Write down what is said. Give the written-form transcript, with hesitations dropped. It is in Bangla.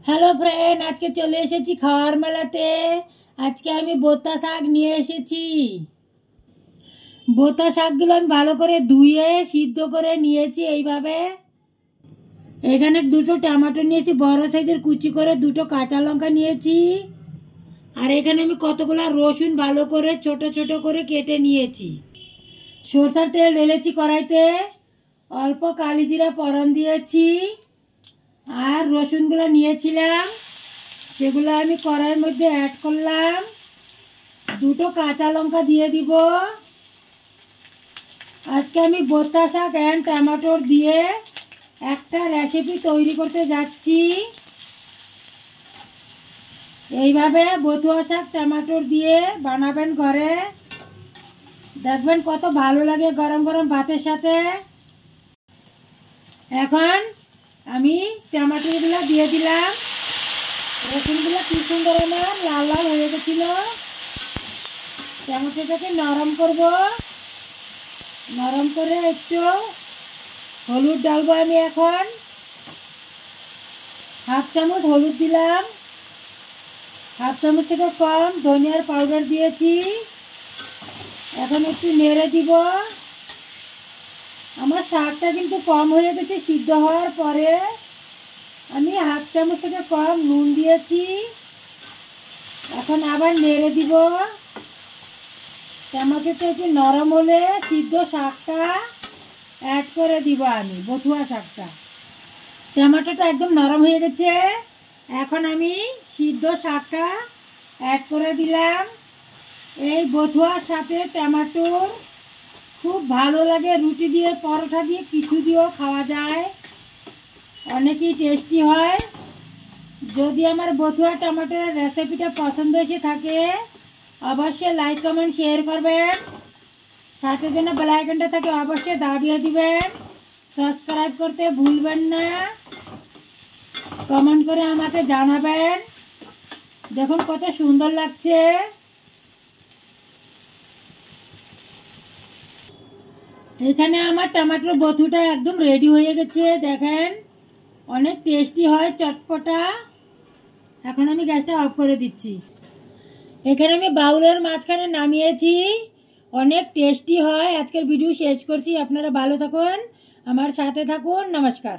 হ্যালো ফ্রেন্ড, আজকে চলে এসেছি খাওয়ার মেলাতে। আজকে আমি বোতা শাক নিয়ে এসেছি। বোতা শাকগুলো আমি ভালো করে ধুয়ে সিদ্ধ করে নিয়েছি এইভাবে। এখানে দুটো টমেটো নিয়েছি, বড় সাইজের কুচি করে দুটো কাঁচা লঙ্কা নিয়েছি। আর এখানে আমি কতগুলো রসুন ভালো করে ছোট ছোট করে কেটে নিয়েছি। সরষের তেল ঢেলেছি কড়াইতে, অল্প কালি জিরা ফোড়ন দিয়েছি। আর রসুনগুলো নিয়েছিলাম, সেগুলো আমি কড়াইয়ের মধ্যে অ্যাড করলাম। দুটো কাঁচা লঙ্কা দিয়ে দিব। আজকে আমি বোতা শাক অ্যান্ড টমেটোর দিয়ে একটা রেসিপি তৈরি করতে যাচ্ছি। এইভাবে বথুয়া শাক টমেটোর দিয়ে বানাবেন ঘরে, দেখবেন কত ভালো লাগে গরম গরম ভাতের সাথে। এখন আমি টমেটোগুলো দিয়ে দিলাম। রসুনগুলো কি সুন্দর আমার লাল লাল হয়ে গেছিল। টমেটোটাকে নরম করব, নরম করে একটু হলুদ ডালবো আমি। এখন হাফ চামচ হলুদ দিলাম, হাফ চামচ থেকে কম ধনিয়ার পাউডার দিয়েছি। এখন একটু নেড়ে দিব। আমার শাকটা কিন্তু কম হয়ে গেছে সিদ্ধ হওয়ার পরে। আমি হাফ চামচ থেকে কম নুন দিয়েছি। এখন আবার নেড়ে দিব। টমেটোটা একটু নরম হলে সিদ্ধ শাকটা অ্যাড করে দিব আমি, বথুয়া শাকটা। টমেটোটা একদম নরম হয়ে গেছে। এখন আমি সিদ্ধ শাকটা অ্যাড করে দিলাম। এই বথুয়ার সাথে টমেটো খুব ভালো লাগে, রুটি দিয়ে পরোটা দিয়ে কিছু দিয়েও খাওয়া যায়, অনেকই টেস্টি হয়। যদি আমার বথুয়া টমেটোর রেসিপিটা পছন্দ এসে থাকে, অবশ্যই লাইক কমেন্ট শেয়ার করবেন। সাথে যেন বেল আইকনটা থাকে অবশ্যই দাবিয়ে দিবেন। সাবস্ক্রাইব করতে ভুলবেন না। কমেন্ট করে আমাকে জানাবেন। দেখুন কত সুন্দর লাগছে। এখানে আমার টমেটোর বথুটা একদম রেডি হয়ে গেছে, দেখেন অনেক টেস্টি হয়, চটপটা। এখন আমি গ্যাসটা অফ করে দিচ্ছি। এখানে আমি বাউলের মাঝখানে নামিয়েছি, অনেক টেস্টি হয়। আজকের ভিডিও শেষ করছি। আপনারা ভালো থাকুন, আমার সাথে থাকুন। নমস্কার।